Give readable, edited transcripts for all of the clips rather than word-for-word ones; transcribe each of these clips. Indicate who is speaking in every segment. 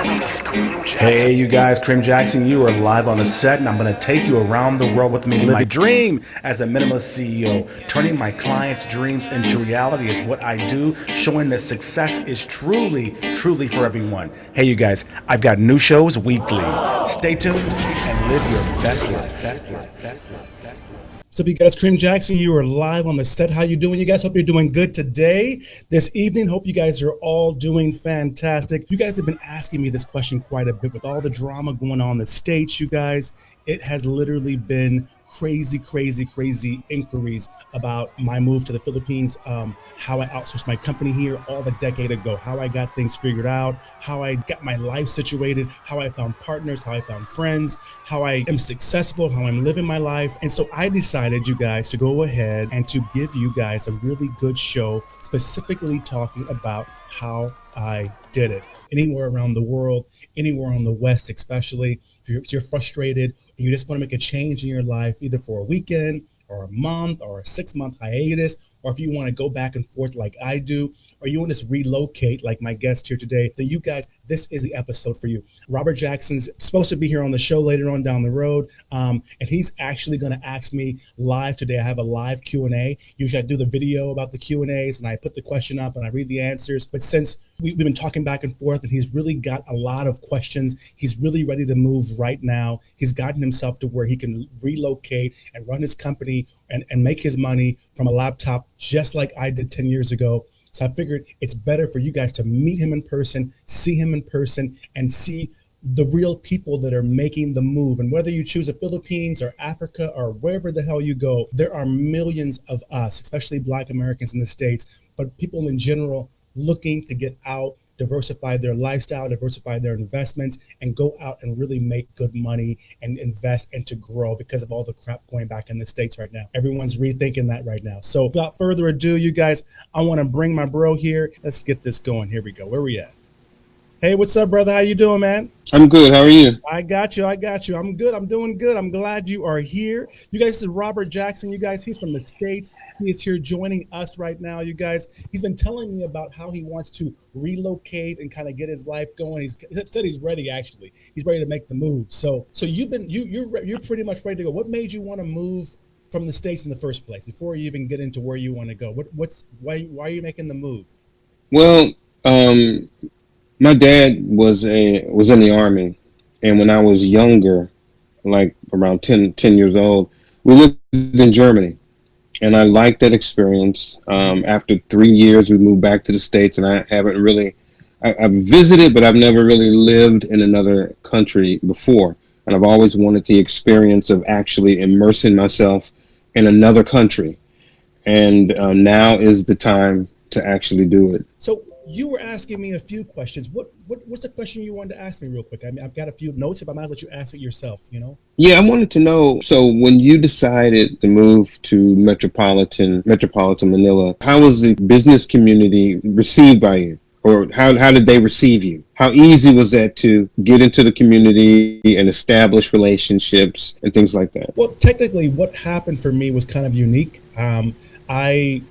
Speaker 1: Hey, you guys, Kareem Jackson, you are live on the set, and I'm going to take you around the world with me. My dream as a minimalist CEO, turning my clients' dreams into reality is what I do, showing that success is truly for everyone. Hey, you guys, I've got new shows weekly. Stay tuned and live your best life. What's up, you guys? Kareem Jackson, you are live on the set. How you doing, you guys? Hope you're doing good today, this evening. Hope you guys are all doing fantastic. You guys have been asking me this question quite a bit with all the drama going on in the States, you guys. It has literally been crazy inquiries about my move to the Philippines, how I outsourced my company here all a decade ago, how I got things figured out, how I got my life situated, how I found partners, how I found friends, how I am successful, how I'm living my life. And so I decided, you guys, to go ahead and to give you guys a really good show specifically talking about how I did it. Anywhere around the world, anywhere on the West especially, if you're frustrated and you just want to make a change in your life, either for a weekend or a month or a 6-month hiatus, or if you want to go back and forth like I do, or you want to just relocate like my guest here today, then you guys, this is the episode for you. Robert Jackson's supposed to be here on the show later on down the road, and he's actually going to ask me live today. I have a live Q&A. Usually I do the video about the Q&As and I put the question up and I read the answers. But since we've been talking back and forth and he's really got a lot of questions, he's really ready to move right now. He's gotten himself to where he can relocate and run his company and make his money from a laptop just like I did 10 years ago. So I figured it's better for you guys to meet him in person, see him in person, and see the real people that are making the move. And whether you choose the Philippines or Africa or wherever the hell you go, there are millions of us, especially Black Americans in the States, but people in general looking to get out, diversify their lifestyle, diversify their investments, and go out and really make good money and invest and to grow because of all the crap going back in the States right now. Everyone's rethinking that right now. So without further ado, you guys, I want to bring my bro here. Let's get this going. Here we go. Where we at? Hey, what's up, brother? How you doing, man?
Speaker 2: I'm good. How are you?
Speaker 1: I got you. I'm good. I'm doing good. I'm glad you are here. You guys, this is Robert Jackson. You guys, he's from the States. He is here joining us right now, you guys. He's been telling me about how he wants to relocate and kind of get his life going. He said he's ready, actually. He's ready to make the move. So you're pretty much ready to go. What made you want to move from the States in the first place before you even get into where you want to go? Why are you making the move?
Speaker 2: Well, my dad was in the Army, and when I was younger, like around 10 years old, we lived in Germany, and I liked that experience. After 3 years, we moved back to the States, and I haven't really, I've visited, but I've never really lived in another country before, and I've always wanted the experience of actually immersing myself in another country, and now is the time to actually do it.
Speaker 1: So you were asking me a few questions. What's the question you wanted to ask me real quick? I mean, I've got a few notes, if I might let you ask it yourself, you know?
Speaker 2: Yeah, I wanted to know, so when you decided to move to Metropolitan Manila, how was the business community received by you? Or how did they receive you? How easy was that to get into the community and establish relationships and things like that?
Speaker 1: Well, technically, what happened for me was kind of unique. I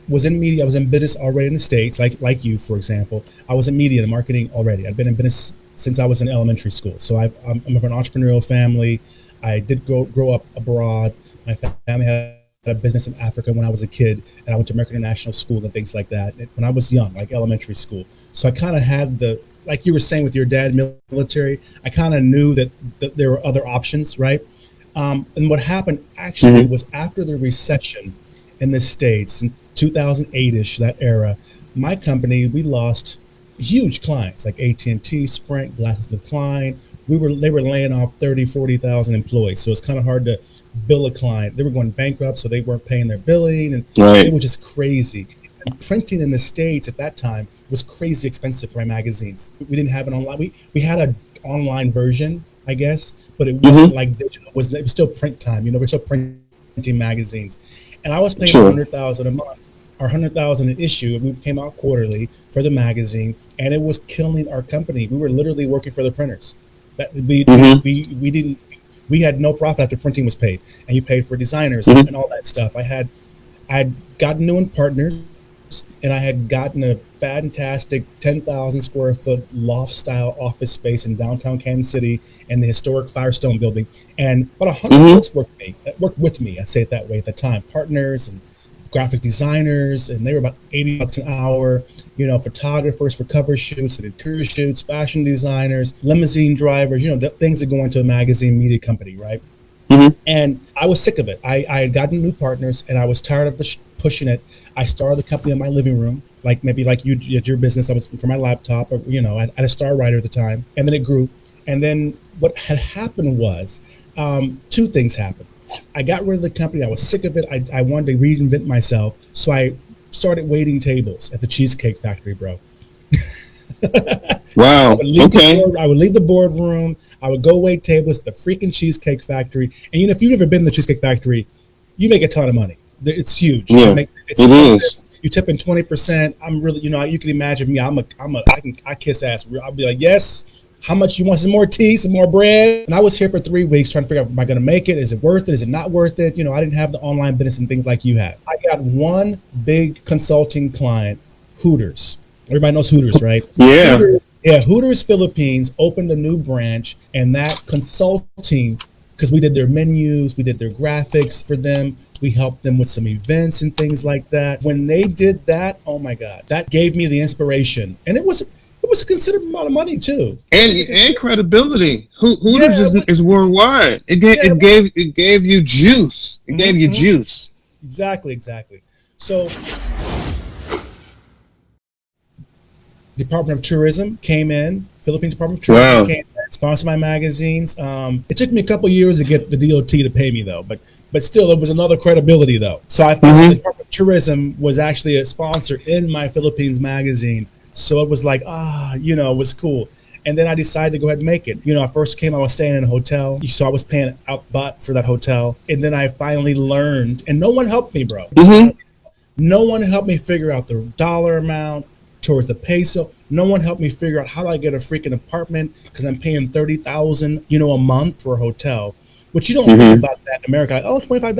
Speaker 1: was in media. I was in business already in the States, like you, for example. I was in media and marketing already. I've been in business since I was in elementary school. So I'm of an entrepreneurial family. I did grow up abroad. My family had a business in Africa when I was a kid, and I went to American International School and things like that when I was young, like elementary school. So I kind of had like you were saying with your dad, military, I kind of knew that there were other options, right? And what happened actually was after the recession in the States in 2008-ish, that era, my company, we lost huge clients like AT&T, Sprint, GlaxoSmithKline. They were laying off 30, 40,000 employees. So it's kind of hard to bill a client. They were going bankrupt, so they weren't paying their billing, and it was just crazy. And printing in the States at that time was crazy expensive for my magazines. We didn't have an online. We had an online version, I guess, but it wasn't like digital. It was still print time. You know, we're still printing magazines, and I was paying $100,000 a month or $100,000 an issue. And we came out quarterly for the magazine, and it was killing our company. We were literally working for the printers. We had no profit after printing was paid, and you paid for designers and all that stuff. I had gotten new partners
Speaker 3: and I had gotten a fantastic 10,000 square foot loft style office space in downtown Kansas City in the historic Firestone building. And about 100 folks worked with me. I'd say it that way at the time, partners and graphic designers, and they were about $80 an hour, photographers for cover shoots and interior shoots, fashion designers, limousine drivers, the things that go into a magazine media company, right? And I was sick of it. I had gotten new partners, and I was tired of pushing it. I started the company in my living room, maybe like you at your business. I was for my laptop, or I had a Star Writer at the time, and then it grew. And then what had happened was two things happened. I got rid of the company. I was sick of it. I wanted to reinvent myself, so I started waiting tables at the Cheesecake Factory, bro.
Speaker 2: Wow. Okay.
Speaker 3: I would leave the boardroom. I would go wait tables at the freaking Cheesecake Factory. And if you've ever been to the Cheesecake Factory, you make a ton of money. It's huge.
Speaker 2: Yeah,
Speaker 3: it's
Speaker 2: it is.
Speaker 3: You tip in 20%. I'm really, you can imagine me. I kiss ass. I'll be like, yes. How much you want? Some more tea, some more bread? And I was here for 3 weeks trying to figure out, am I going to make it? Is it worth it? Is it not worth it? I didn't have the online business and things like you have. I got one big consulting client, Hooters. Everybody knows Hooters, right?
Speaker 2: Yeah.
Speaker 3: Hooters Philippines opened a new branch, and that consulting, because we did their menus, we did their graphics for them, we helped them with some events and things like that. When they did that, oh my God, that gave me the inspiration. And it was a considerable amount of money too,
Speaker 2: and credibility. Hooters is worldwide. It gave you juice. It gave you juice.
Speaker 3: Exactly. So, Department of Tourism came in. Philippines Department of Tourism came in, sponsored my magazines. It took me a couple of years to get the DOT to pay me though, but still, it was another credibility though. So I found the Department of Tourism was actually a sponsor in my Philippines magazine. So it was like, it was cool. And then I decided to go ahead and make it. I first came, I was staying in a hotel. So I was paying out butt for that hotel. And then I finally learned, and no one helped me, bro. No one helped me figure out the dollar amount towards the peso. No one helped me figure out how do I get a freaking apartment because I'm paying $30,000, a month for a hotel. Which you don't think about that in America. Like, $25,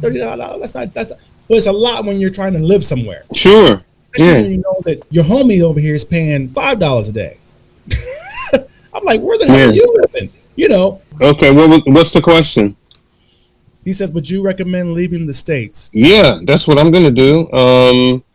Speaker 3: $30. That's not. But it's a lot when you're trying to live somewhere.
Speaker 2: Sure.
Speaker 3: Especially when you know that your homie over here is paying $5 a day. I'm like, where the hell are you living?
Speaker 2: Okay, what's the question?
Speaker 3: He says, would you recommend leaving the States?
Speaker 2: Yeah, that's what I'm going to do.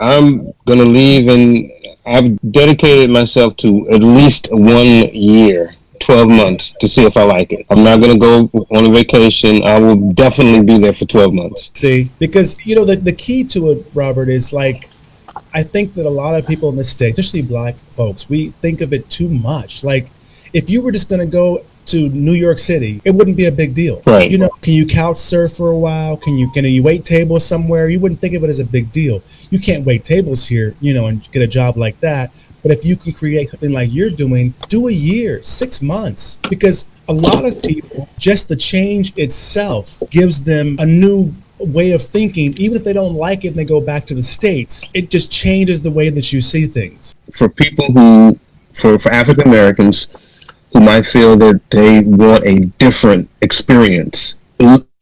Speaker 2: I'm going to leave, and I've dedicated myself to at least 1 year, 12 months to see if I like it. I'm not going to go on a vacation. I will definitely be there for 12 months.
Speaker 3: See, because, the key to it, Robert, is like, I think that a lot of people in the States, especially black folks, we think of it too much. Like, if you were just going to go to New York City, it wouldn't be a big deal.
Speaker 2: Right.
Speaker 3: Can you couch surf for a while? Can you wait tables somewhere? You wouldn't think of it as a big deal. You can't wait tables here, and get a job like that. But if you can create something like you're doing, do a year, 6 months, because a lot of people, just the change itself gives them a new way of thinking. Even if they don't like it and they go back to the States, it just changes the way that you see things.
Speaker 2: For people for African Americans who might feel that they want a different experience,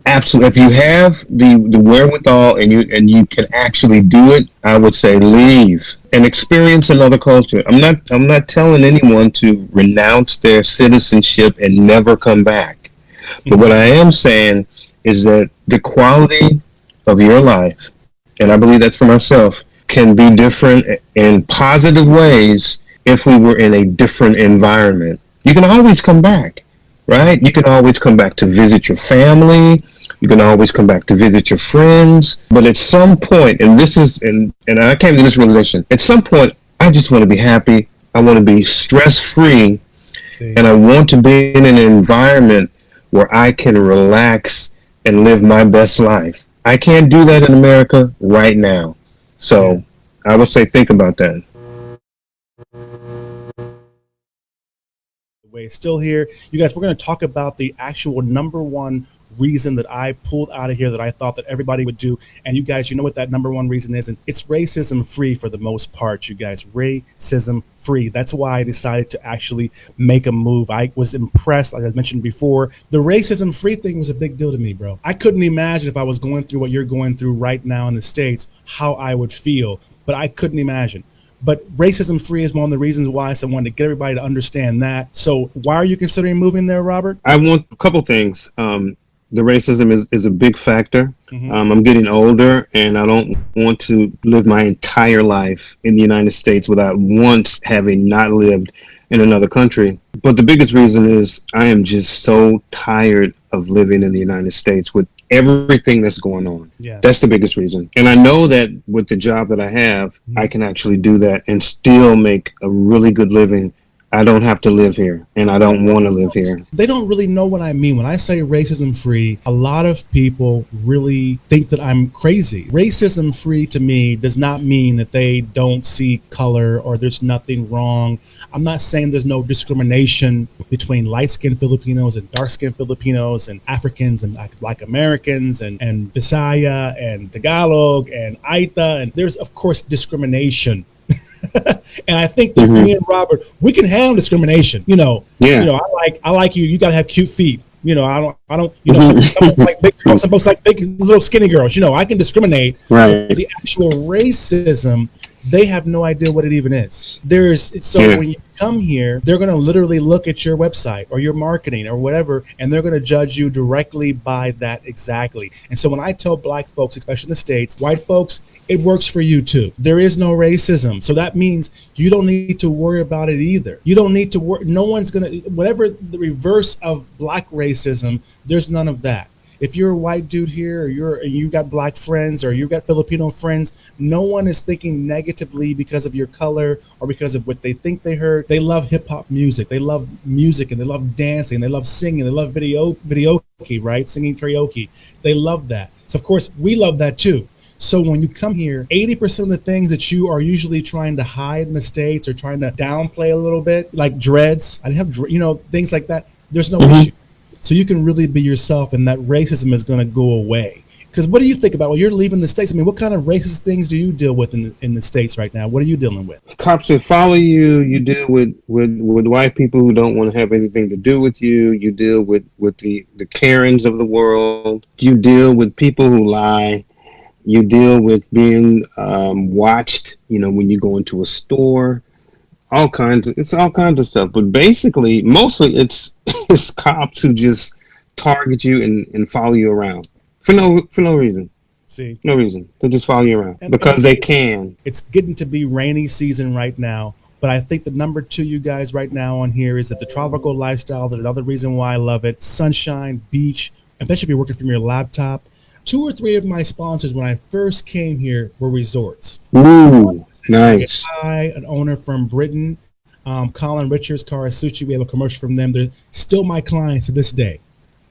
Speaker 2: absolutely. If you have the wherewithal and you can actually do it, I would say leave and experience another culture. I'm not telling anyone to renounce their citizenship and never come back. But what I am saying is that the quality of your life, and I believe that's for myself, can be different in positive ways if we were in a different environment. You can always come back, right? You can always come back to visit your family. You can always come back to visit your friends. But at some point, and I came to this realization, at some point, I just want to be happy. I want to be stress-free. And I want to be in an environment where I can relax and live my best life. I can't do that in America right now. So I would say think about that.
Speaker 3: Way is still here. You guys, we're going to talk about the actual number one reason that I pulled out of here that I thought that everybody would do. And you guys, you know what that number one reason is? And it's racism free for the most part, you guys. Racism free. That's why I decided to actually make a move. I was impressed, like I mentioned before. The racism free thing was a big deal to me, bro. I couldn't imagine if I was going through what you're going through right now in the States, how I would feel, but I couldn't imagine. But racism free is one of the reasons why. So I wanted to get everybody to understand that. So why are you considering moving there, Robert?
Speaker 2: I want a couple things. The racism is a big factor. I'm getting older, and I don't want to live my entire life in the United States without once having not lived in another country. But the biggest reason is I am just so tired of living in the United States with everything that's going on.
Speaker 3: Yeah.
Speaker 2: That's the biggest reason. And I know that with the job that I have, I can actually do that and still make a really good living. I don't have to live here, and I don't want to live here.
Speaker 3: They don't really know what I mean. When I say racism free, a lot of people really think that I'm crazy. Racism free to me does not mean that they don't see color or there's nothing wrong. I'm not saying there's no discrimination between light-skinned Filipinos and dark-skinned Filipinos and Africans and Black Americans and Visaya and Tagalog and Aita. And there's, of course, discrimination. And I think that me and Robert, we can handle discrimination. I like you. You gotta have cute feet. I don't. Some like big girls, some like big little skinny girls. I can discriminate.
Speaker 2: Right.
Speaker 3: The actual racism, they have no idea what it even is. When you come here, they're going to literally look at your website or your marketing or whatever, and they're going to judge you directly by that exactly. And so when I tell Black folks, especially in the States, white folks, it works for you too. There is no racism. So that means you don't need to worry about it either. You don't need to worry. No one's going to, whatever the reverse of Black racism, there's none of that. If you're a white dude here, or you got Black friends, or you got Filipino friends, no one is thinking negatively because of your color or because of what they think they heard. They love hip hop music. They love music, and they love dancing. They love singing. They love videoke, right? Singing karaoke. They love that. So of course we love that too. So when you come here, 80% of the things that you are usually trying to hide in the States or trying to downplay a little bit, like dreads, I have, things like that. There's no issue. So you can really be yourself, and that racism is going to go away. Because what do you think about when you're leaving the States? I mean, what kind of racist things do you deal with in the States right now? What are you dealing with?
Speaker 2: Cops that follow you. You deal with white people who don't want to have anything to do with you. You deal with the Karens of the world. You deal with people who lie. You deal with being watched, when you go into a store. It's all kinds of stuff. But basically, mostly it's cops who just target you and follow you around for no reason.
Speaker 3: See,
Speaker 2: no reason. They just follow you around because they can.
Speaker 3: It's getting to be rainy season right now. But I think the number two, you guys, right now on here is that the tropical lifestyle. That's another reason why I love it. Sunshine, beach, especially if you're working from your laptop. 2 or 3 of my sponsors when I first came here were resorts.
Speaker 2: Ooh, nice.
Speaker 3: An owner from Britain, Colin Richards, Karasuchi. We have a commercial from them. They're still my clients to this day.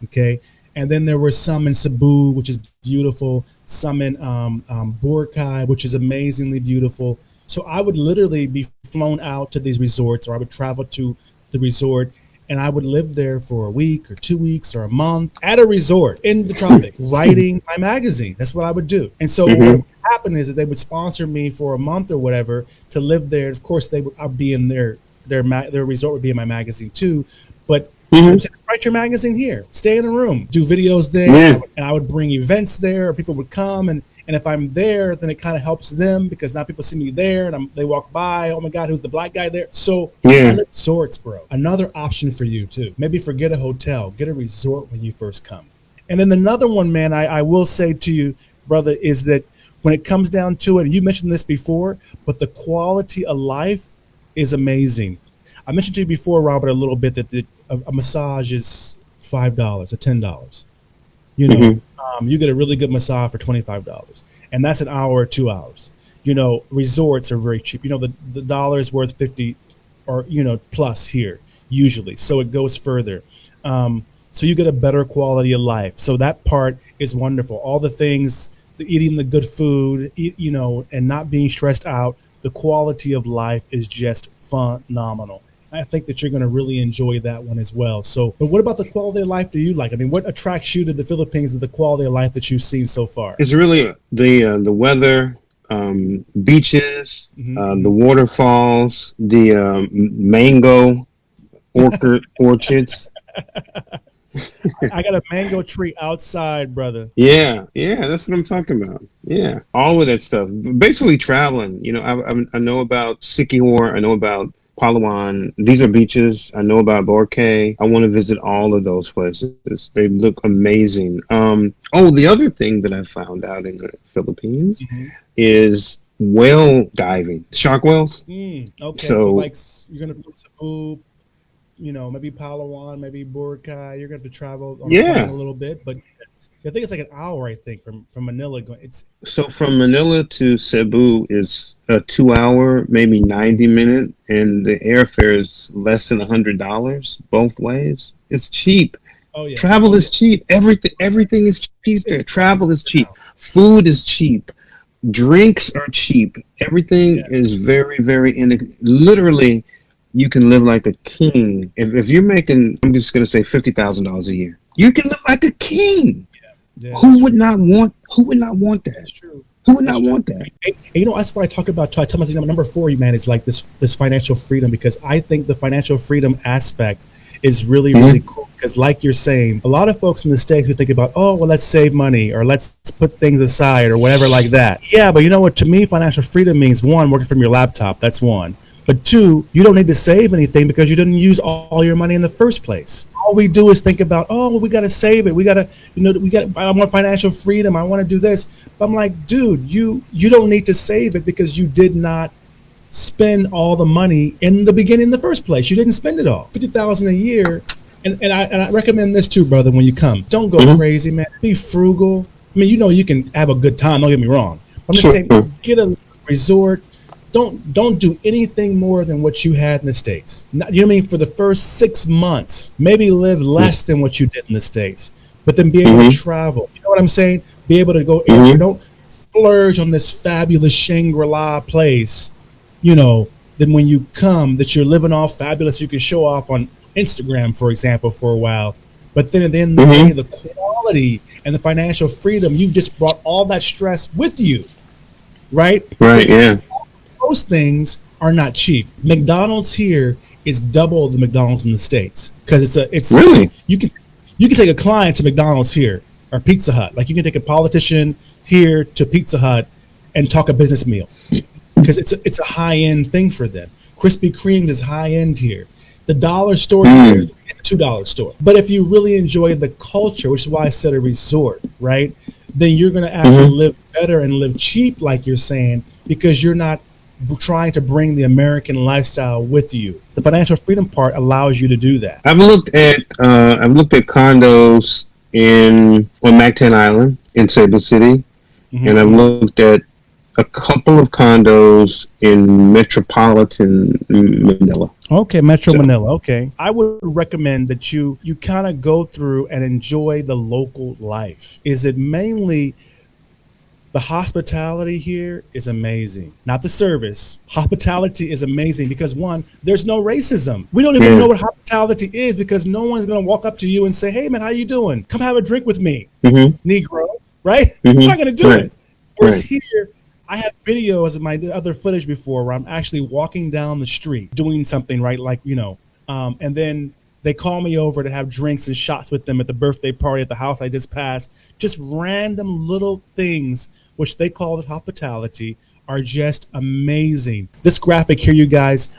Speaker 3: Okay. And then there were some in Cebu, which is beautiful. Some in Boracay, which is amazingly beautiful. So I would literally be flown out to these resorts, or I would travel to the resort, and I would live there for a week or 2 weeks or a month at a resort in the tropics, writing my magazine. That's what I would do. And so what would happen is that they would sponsor me for a month or whatever to live there. Of course, I'd be in their resort would be in my magazine too. But write your magazine here, stay in a room, do videos there, and I would bring events there, or people would come, and if I'm there, then it kind of helps them because now people see me there, and they walk by, oh my God, who's the Black guy there? So resorts, bro, another option for you too. Maybe forget a hotel, get a resort when you first come. And then another one, man, I will say to you, brother, is that when it comes down to it, and you mentioned this before, but the quality of life is amazing. I mentioned to you before, Robert, a little bit that a massage is $5 or $10. You get a really good massage for $25, and that's an hour or 2 hours. Resorts are very cheap. The dollar is worth 50 or plus here usually, so it goes further. So you get a better quality of life. So that part is wonderful. All the things, eating the good food, and not being stressed out. The quality of life is just phenomenal. I think that you're going to really enjoy that one as well. So, but what about the quality of life do you like? I mean, what attracts you to the Philippines is the quality of life that you've seen so far?
Speaker 2: It's really the weather, beaches, the waterfalls, the mango orchards.
Speaker 3: I got a mango tree outside, brother.
Speaker 2: Yeah, that's what I'm talking about. Yeah, all of that stuff. Basically traveling. You know, I know about Siquijor. I know about Palawan. These are beaches. I know about Boracay. I want to visit all of those places. They look amazing. The other thing that I found out in the Philippines is whale diving, shark whales.
Speaker 3: Okay, so like you're gonna go to Cebu, you know, maybe Palawan, maybe Boracay. You're going to have to travel on a plane a little bit, but I think it's like an hour. I think from Manila going.
Speaker 2: So from Manila to Cebu is a 2-hour, maybe 90-minute, and the airfare is less than $100 both ways. It's cheap.
Speaker 3: Oh yeah,
Speaker 2: travel is cheap. Everything is cheap there. Travel is cheap. Food is cheap. Drinks are cheap. Everything is very, very literally. You can live like a king. If you're making, I'm just going to say $50,000 a year, you can live like a king. Who would not want that?
Speaker 3: That's true.
Speaker 2: Who would not want that?
Speaker 3: And, you know, that's what I talk about. I tell myself number 4, man, is like this financial freedom, because I think the financial freedom aspect is really, really cool. Because like you're saying, a lot of folks in the States who think about, oh, well, let's save money or let's put things aside or whatever like that. Yeah, but you know what? To me, financial freedom means, 1, working from your laptop. That's 1. But 2, you don't need to save anything because you didn't use all your money in the first place. All we do is think about, oh, well, we got to save it. We got to, I want financial freedom. I want to do this. But I'm like, dude, you don't need to save it because you did not spend all the money in the beginning in the first place. You didn't spend it all. $50,000 a year. And I recommend this too, brother, when you come. Don't go crazy, man. Be frugal. I mean, you know, you can have a good time. Don't get me wrong. I'm just saying, get a resort. Don't do anything more than what you had in the States. You know what I mean? For the first 6 months, maybe live less than what you did in the States, but then be able to travel. You know what I'm saying? Be able to go, don't splurge on this fabulous Shangri-La place, you know, then when you come that you're living all fabulous, you can show off on Instagram, for example, for a while. But then at the end of the day, the quality and the financial freedom, you've just brought all that stress with you, right?
Speaker 2: Right, yeah.
Speaker 3: Those things are not cheap. McDonald's here is double the McDonald's in the States because it's
Speaker 2: really,
Speaker 3: you can take a client to McDonald's here or Pizza Hut. Like you can take a politician here to Pizza Hut and talk a business meal because it's a high end thing for them. Krispy Kreme is high end here. The dollar store here is a $2 store. But if you really enjoy the culture, which is why I said a resort, right? Then you're going to actually live better and live cheap, like you're saying, because you're not trying to bring the American lifestyle with you. The financial freedom part allows you to do that.
Speaker 2: I've looked at condos on Mactan Island in Cebu City, and I've looked at a couple of condos in Metropolitan Manila.
Speaker 3: Okay, Manila. Okay. I would recommend that you kind of go through and enjoy the local life. Is it mainly the hospitality here is amazing. Not the service. Hospitality is amazing because 1, there's no racism. We don't even know what hospitality is because no one's going to walk up to you and say, hey, man, how you doing? Come have a drink with me, Negro, right? You're not going to do it. Whereas here, I have videos of my other footage before where I'm actually walking down the street doing something, right? Like, you know, and then they call me over to have drinks and shots with them at the birthday party at the house I just passed. Just random little things, which they call it hospitality, are just amazing. This graphic here, you guys,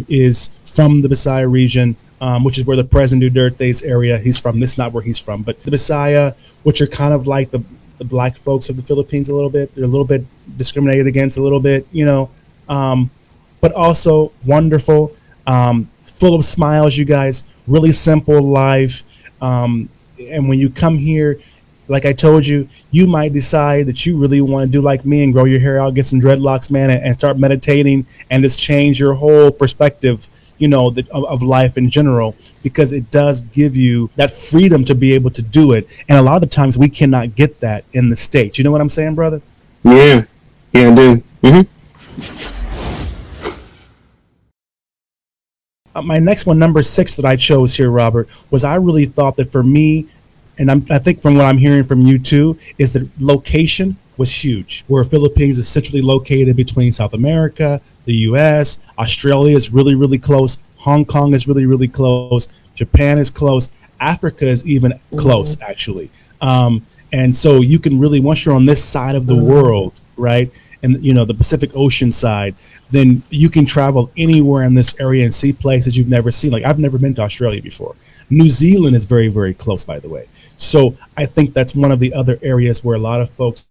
Speaker 3: is from the Visayas region, which is where the President Duterte's area, he's from. This is not where he's from, but the Visayas, which are kind of like the black folks of the Philippines a little bit. They're a little bit discriminated against a little bit, you know, but also wonderful, full of smiles, you guys, really simple life. And when you come here, like I told you, you might decide that you really want to do like me and grow your hair out, get some dreadlocks, man, and start meditating and just change your whole perspective, you know, of life in general, because it does give you that freedom to be able to do it. And a lot of the times we cannot get that in the States. You know what I'm saying, brother?
Speaker 2: Yeah, I do.
Speaker 3: My next one, number 6 that I chose here, Robert, was I really thought that for me, and I think from what I'm hearing from you too, is that location was huge. Where Philippines is centrally located between South America, the U.S., Australia is really, really close. Hong Kong is really, really close. Japan is close. Africa is even close, actually. And so you can really, once you're on this side of the world, right, and the Pacific Ocean side, then you can travel anywhere in this area and see places you've never seen. Like I've never been to Australia before. New Zealand is very, very close, by the way. So I think that's one of the other areas where a lot of folks,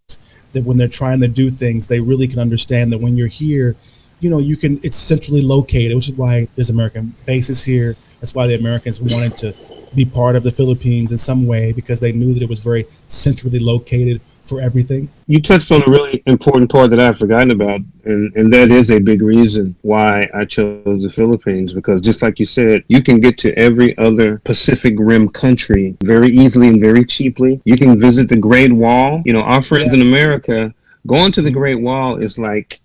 Speaker 3: that when they're trying to do things, they really can understand that when you're here, it's centrally located, which is why there's American bases here. That's why the Americans wanted to be part of the Philippines in some way, because they knew that it was very centrally located for everything.
Speaker 2: You touched on a really important part that I've forgotten about, and that is a big reason why I chose the Philippines, because just like you said, you can get to every other Pacific Rim country very easily and very cheaply. You can visit the Great Wall. Our friends in America, going to the Great Wall is like,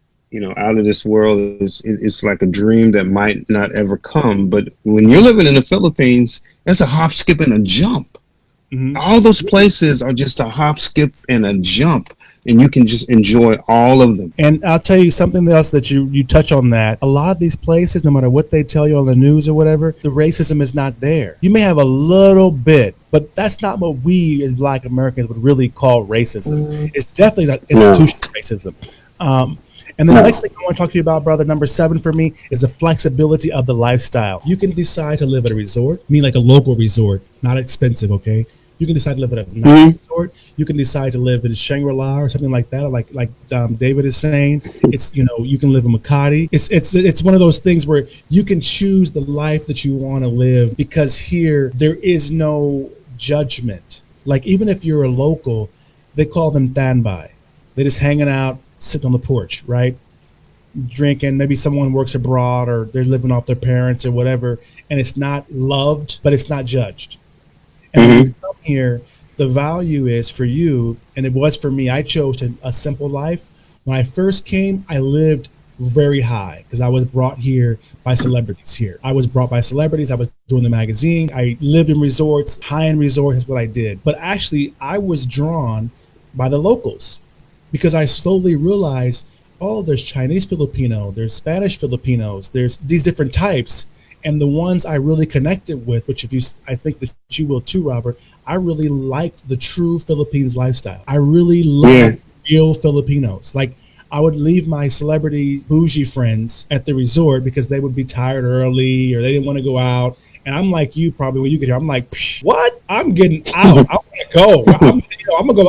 Speaker 2: out of this world. It's like a dream that might not ever come. But when you're living in the Philippines, that's a hop, skip, and a jump. Mm-hmm. All those places are just a hop, skip, and a jump, and you can just enjoy all of them.
Speaker 3: And I'll tell you something else that you touch on that. A lot of these places, no matter what they tell you on the news or whatever, the racism is not there. You may have a little bit, but that's not what we as Black Americans would really call racism. Mm-hmm. It's definitely not institutional racism. And the next thing I want to talk to you about, brother, number 7 for me, is the flexibility of the lifestyle. You can decide to live at a resort, like a local resort, not expensive, okay? You can decide to live at a nice resort. You can decide to live in Shangri-La or something like that, like David is saying. It's, you can live in Makati. It's one of those things where you can choose the life that you want to live, because here there is no judgment. Like even if you're a local, they call them tanbay. They're just hanging out, sitting on the porch, right? Drinking. Maybe someone works abroad or they're living off their parents or whatever, and it's not loved, but it's not judged. And when you come here, the value is for you, and it was for me. I chose a simple life. When I first came, I lived very high because I was brought here by celebrities here. I was brought by celebrities. I was doing the magazine. I lived in resorts, high-end resorts is what I did. But actually, I was drawn by the locals, because I slowly realized, there's Chinese Filipino, there's Spanish Filipinos, there's these different types. And the ones I really connected with, which I think that you will too, Robert, I really liked the true Philippines lifestyle. I really love real Filipinos. Like I would leave my celebrity bougie friends at the resort because they would be tired early or they didn't want to go out. And I'm like you, probably when you get here, I'm like, what? I'm getting out. I want to go. I'm gonna go.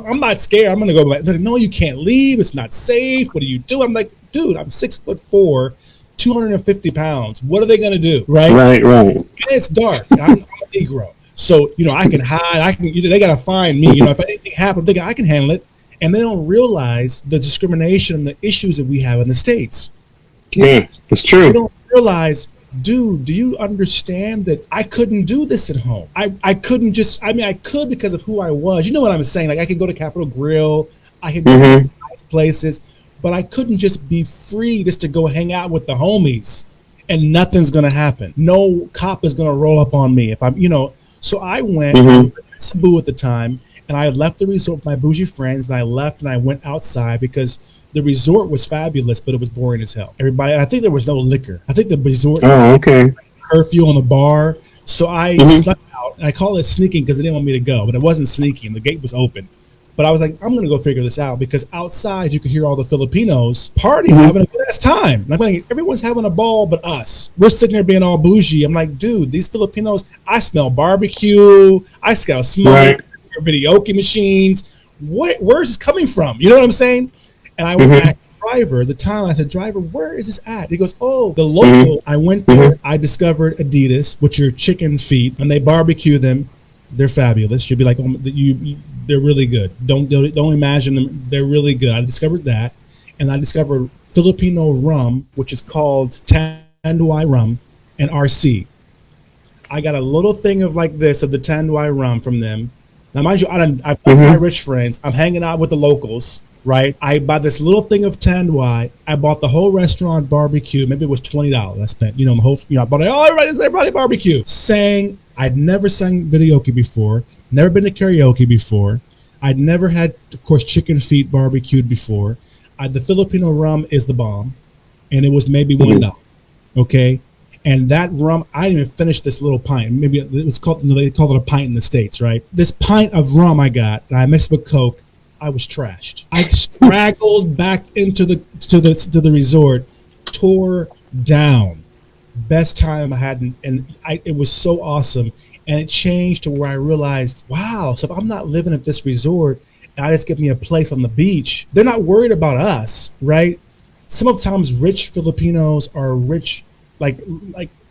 Speaker 3: I'm not scared. I'm gonna go. They're like, no, you can't leave. It's not safe. What do you do? I'm like, dude, I'm 6'4", 250 pounds. What are they gonna do? Right. And it's dark. I'm a Negro, so I can hide. They gotta find me. If anything happens, I can handle it. And they don't realize the discrimination and the issues that we have in the States.
Speaker 2: Yeah, it's true.
Speaker 3: They don't realize. Dude, do you understand that I couldn't do this at home? I couldn't I could because of who I was. You know what I'm saying? Like I could go to Capitol Grill, I could go to nice places, but I couldn't just be free just to go hang out with the homies and nothing's going to happen. No cop is going to roll up on me if I'm, So I went to Cebu at the time, and I left the resort with my bougie friends, and I left and I went outside because the resort was fabulous, but it was boring as hell. Everybody, I think there was no liquor. I think the resort curfew on the bar. So I snuck out, and I call it sneaking because they didn't want me to go, but it wasn't sneaking. The gate was open. But I was like, I'm going to go figure this out, because outside you could hear all the Filipinos partying, having a good ass time. And I'm like, everyone's having a ball but us. We're sitting there being all bougie. I'm like, dude, these Filipinos, I smell barbecue. I smell smoke, videoke machines. Where is this coming from? You know what I'm saying? And I went back to the driver at the time. I said, driver, where is this at? He goes, the local. I went there. I discovered Adidas, which are chicken feet, and they barbecue them. They're fabulous. You'll be like, they're really good. Don't imagine them. They're really good. I discovered that. And I discovered Filipino rum, which is called Tanduay rum, and RC. I got a little thing of like this of the Tanduay rum from them. Now, mind you, I'm my rich friends. I'm hanging out with the locals. right? I bought this little thing of tanduay. I bought the whole restaurant barbecue. Maybe it was $20. I spent, the whole, I bought it. Oh, everybody barbecue. I'd never sang karaoke before. Never been to karaoke before. I'd never had, of course, chicken feet barbecued before. The Filipino rum is the bomb, and it was maybe $1. Okay, and that rum, I didn't even finish this little pint. Maybe it was called, they call it a pint in the States, right? This pint of rum I got, and I mixed with Coke. I was trashed. I straggled back into the resort, tore down. Best time I had, it was so awesome. And it changed to where I realized, wow, so if I'm not living at this resort and I just get me a place on the beach, they're not worried about us, right? Sometimes rich Filipinos or rich, like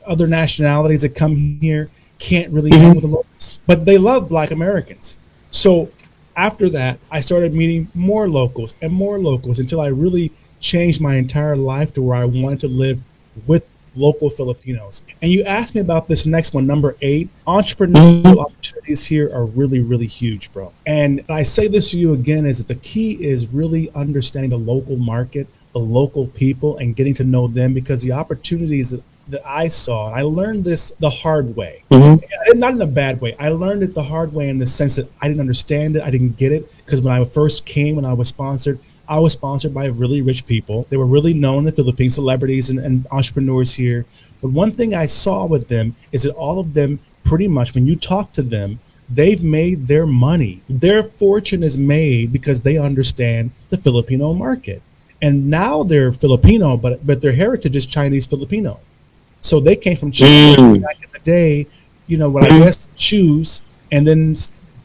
Speaker 3: other nationalities that come here can't really hang with the locals, but they love Black Americans. So after that, I started meeting more locals until I really changed my entire life to where I wanted to live with local Filipinos. And you asked me about this next one, number 8. Entrepreneurial opportunities here are really, really huge, bro. And I say this to you again, is that the key is really understanding the local market, the local people, and getting to know them, because the opportunities that I saw, and I learned this the hard way, not in a bad way. I learned it the hard way in the sense that I didn't understand it. I didn't get it, because when I first came, when I was sponsored by really rich people. They were really known in the Philippines, celebrities and entrepreneurs here. But one thing I saw with them is that all of them, pretty much, when you talk to them, they've made their money. Their fortune is made because they understand the Filipino market. And now they're Filipino, but their heritage is Chinese Filipino. So they came from China back in the day, when I guess shoes, and then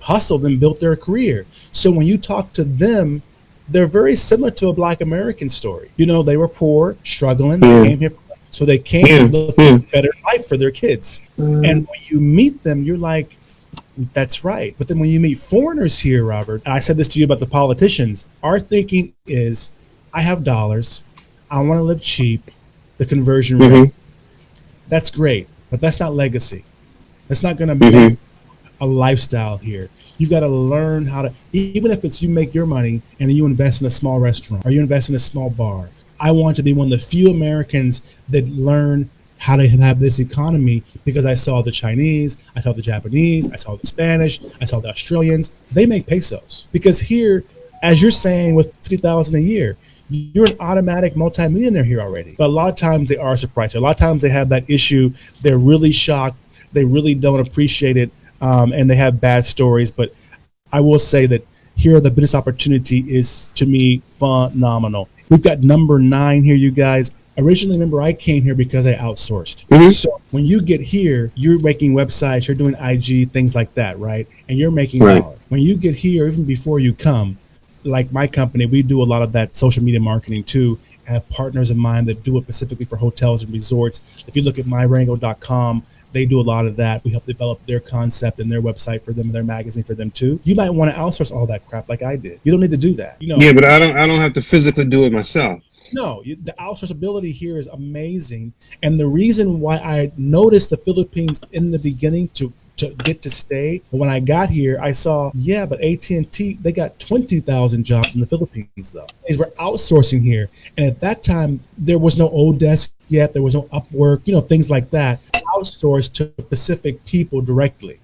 Speaker 3: hustled and built their career. So when you talk to them, they're very similar to a Black American story. They were poor, struggling. They came here, so they came to look for a better life for their kids. And when you meet them, you're like, that's right. But then when you meet foreigners here, Robert, and I said this to you about the politicians, our thinking is, I have dollars, I want to live cheap, the conversion rate. That's great, but that's not legacy. That's not going to be a lifestyle here. You got to learn how to, even if it's you make your money and then you invest in a small restaurant or you invest in a small bar. I want to be one of the few Americans that learn how to have this economy, because I saw the Chinese, I saw the Japanese, I saw the Spanish, I saw the Australians. They make pesos, because here, as you're saying, with $50,000 a year, you're an automatic multimillionaire here already. But a lot of times they are surprised. A lot of times they have that issue. They're really shocked. They really don't appreciate it. And they have bad stories. But I will say that here, the business opportunity is, to me, phenomenal. We've got number 9 here, you guys. Originally, remember, I came here because I outsourced. So when you get here, you're making websites, you're doing IG, things like that, right? And you're making dollars. When you get here, even before you come, like my company, we do a lot of that social media marketing too. I have partners of mine that do it specifically for hotels and resorts. If you look at myrango.com, they do a lot of that. We help develop their concept and their website for them and their magazine for them too. You might want to outsource all that crap like I did. You don't need to do that.
Speaker 2: Yeah, but I don't have to physically do it myself.
Speaker 3: No, the outsourceability here is amazing. And the reason why I noticed the Philippines in the beginning to get to stay, but when I got here, I saw, but AT&T, they got 20,000 jobs in the Philippines, though. They were outsourcing here. And at that time, there was no Odesk yet. There was no Upwork, things like that. Outsourced to specific people directly.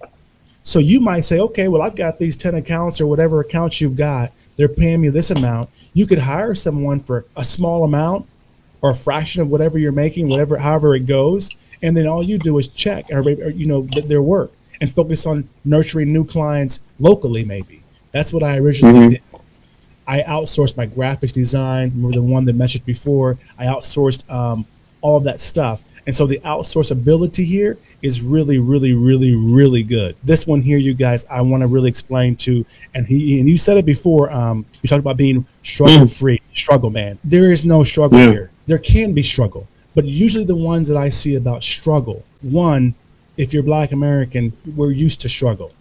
Speaker 3: So you might say, okay, well, I've got these 10 accounts or whatever accounts you've got. They're paying me this amount. You could hire someone for a small amount or a fraction of whatever you're making, however it goes. And then all you do is check their work and focus on nurturing new clients locally, maybe. That's what I originally did. I outsourced my graphics design. Remember the one that mentioned before? I outsourced all of that stuff. And so the outsourceability here is really, really, really, really good. This one here, you guys, I want to really explain to, and you said it before, you talked about being struggle-free, struggle, man. There is no struggle here. There can be struggle, but usually the ones that I see about struggle, one, if you're Black American, we're used to struggle.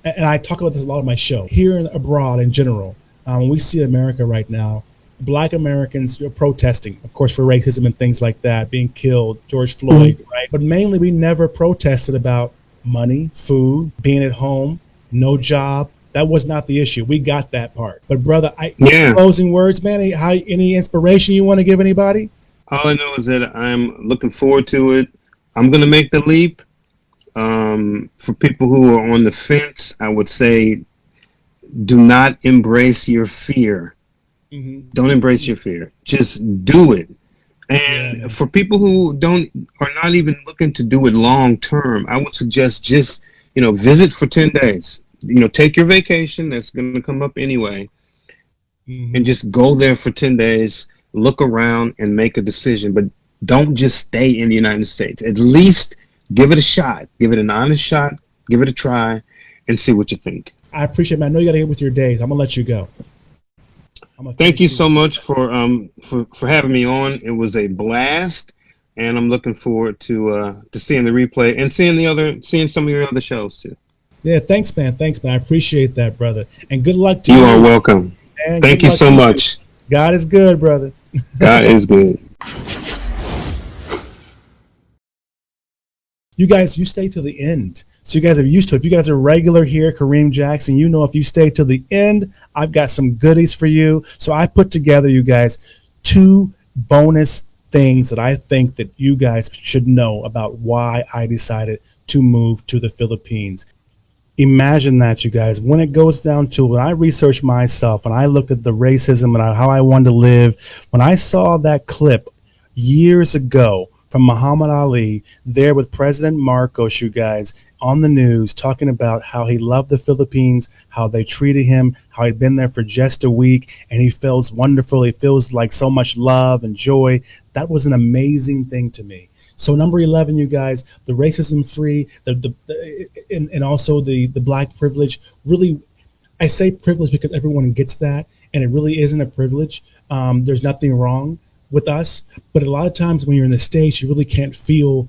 Speaker 3: And I talk about this a lot on my show. Here and abroad in general, when we see America right now, Black Americans are protesting, of course, for racism and things like that, being killed, George Floyd, right? But mainly we never protested about money, food, being at home, no job, That was not the issue. We got that part. But brother,
Speaker 2: Yeah.
Speaker 3: closing words, man. Any inspiration you want to give anybody?
Speaker 2: All I know is that I'm looking forward to it. I'm going to make the leap. For people who are on the fence, I would say, do not embrace your fear.
Speaker 3: Mm-hmm.
Speaker 2: Don't embrace your fear. Just do it. And for people who are not even looking to do it long term, I would suggest just, visit for 10 days. Take your vacation that's going to come up anyway, and just go there for 10 days, look around and make a decision. But don't just stay in the United States. At least give it a shot. Give it an honest shot. Give it a try and see what you think.
Speaker 3: I appreciate it, man. I know you got to get with your days. I'm going to let you go.
Speaker 2: Thank you so much for having me on. It was a blast, and I'm looking forward to seeing the replay and seeing some of your other shows too.
Speaker 3: Yeah, thanks, man. I appreciate that, brother. And good luck to you.
Speaker 2: You are welcome.
Speaker 3: And
Speaker 2: thank you so much.
Speaker 3: God is good, brother.
Speaker 2: God is good.
Speaker 3: You guys, you stay to the end. So you guys are used to it. If you guys are regular here, Kareem Jackson, if you stay to the end, I've got some goodies for you. So I put together, you guys, 2 bonus things that I think that you guys should know about why I decided to move to the Philippines. Imagine that, you guys. When it goes down to, when I researched myself and I looked at the racism and how I wanted to live, when I saw that clip years ago from Muhammad Ali there with President Marcos, you guys, on the news talking about how he loved the Philippines, how they treated him, how he'd been there for just a week, and he feels wonderful. He feels like so much love and joy. That was an amazing thing to me. So number 11, you guys, the racism free, and also the black privilege. Really, I say privilege because everyone gets that, and it really isn't a privilege. There's nothing wrong with us, but a lot of times when you're in the States, you really can't feel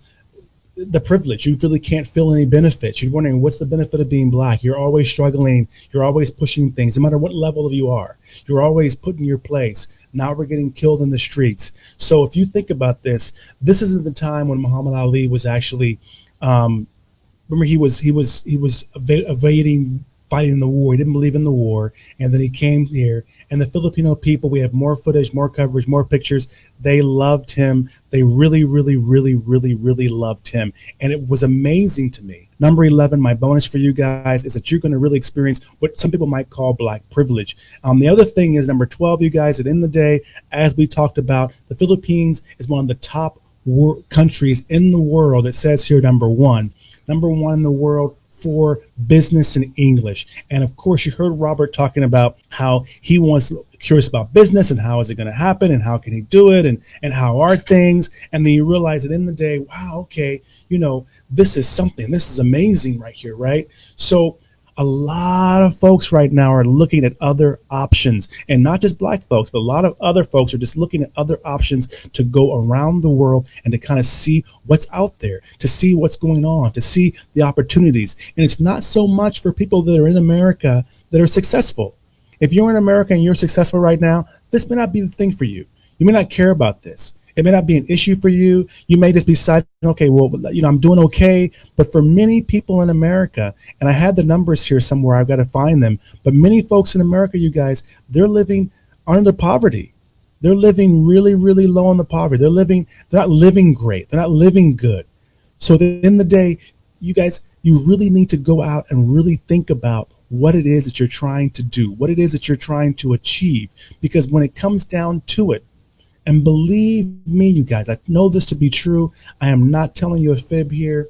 Speaker 3: the privilege. You really can't feel any benefits. You're wondering, what's the benefit of being black? You're always struggling. You're always pushing things, no matter what level you are. You're always put in your place. Now we're getting killed in the streets. So if you think about this isn't the time when Muhammad Ali was actually, remember he was evading, fighting the war. He didn't believe in the war. And then he came here, and the Filipino people, we have more footage, more coverage, more pictures. They loved him. They really, really, really, really, really loved him. And it was amazing to me. Number 11, my bonus for you guys is that you're going to really experience what some people might call black privilege. The other thing is number 12, you guys, at the end of the day, as we talked about, the Philippines is one of the top countries in the world. It says here number one in the world for business in English. And of course, you heard Robert talking about how he wants curious about business and how is it going to happen and how can he do it and how are things. And then you realize that in the day, wow, okay, this is something, this is amazing right here, right? So a lot of folks right now are looking at other options, and not just black folks, but a lot of other folks are just looking at other options to go around the world and to kind of see what's out there, to see what's going on, to see the opportunities. And it's not so much for people that are in America that are successful. If you're in America and you're successful right now, this may not be the thing for you. You may not care about this. It may not be an issue for you. You may just be deciding, okay, well, I'm doing okay. But for many people in America, and I had the numbers here somewhere, I've got to find them. But many folks in America, you guys, they're living under poverty. They're living really, really low on the poverty. They're not living great. They're not living good. So at the end of the day, you guys, you really need to go out and really think about what it is that you're trying to do, what it is that you're trying to achieve. Because when it comes down to it, and believe me, you guys, I know this to be true. I am not telling you a fib here.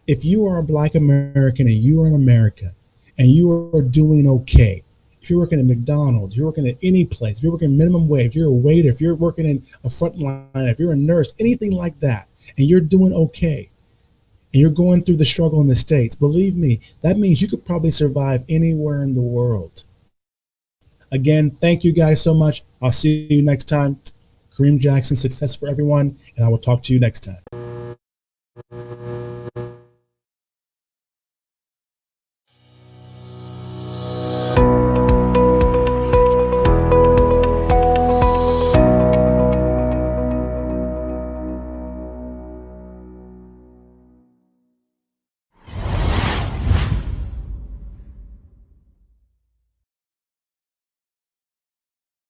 Speaker 3: If you are a black American and you are in America and you are doing okay, if you're working at McDonald's, if you're working at any place, if you're working minimum wage, if you're a waiter, if you're working in a front line, if you're a nurse, anything like that, and you're doing okay, and you're going through the struggle in the States, believe me, that means you could probably survive anywhere in the world. Again, thank you guys so much. I'll see you next time. Kareem Jackson, success for everyone, and I will talk to you next time.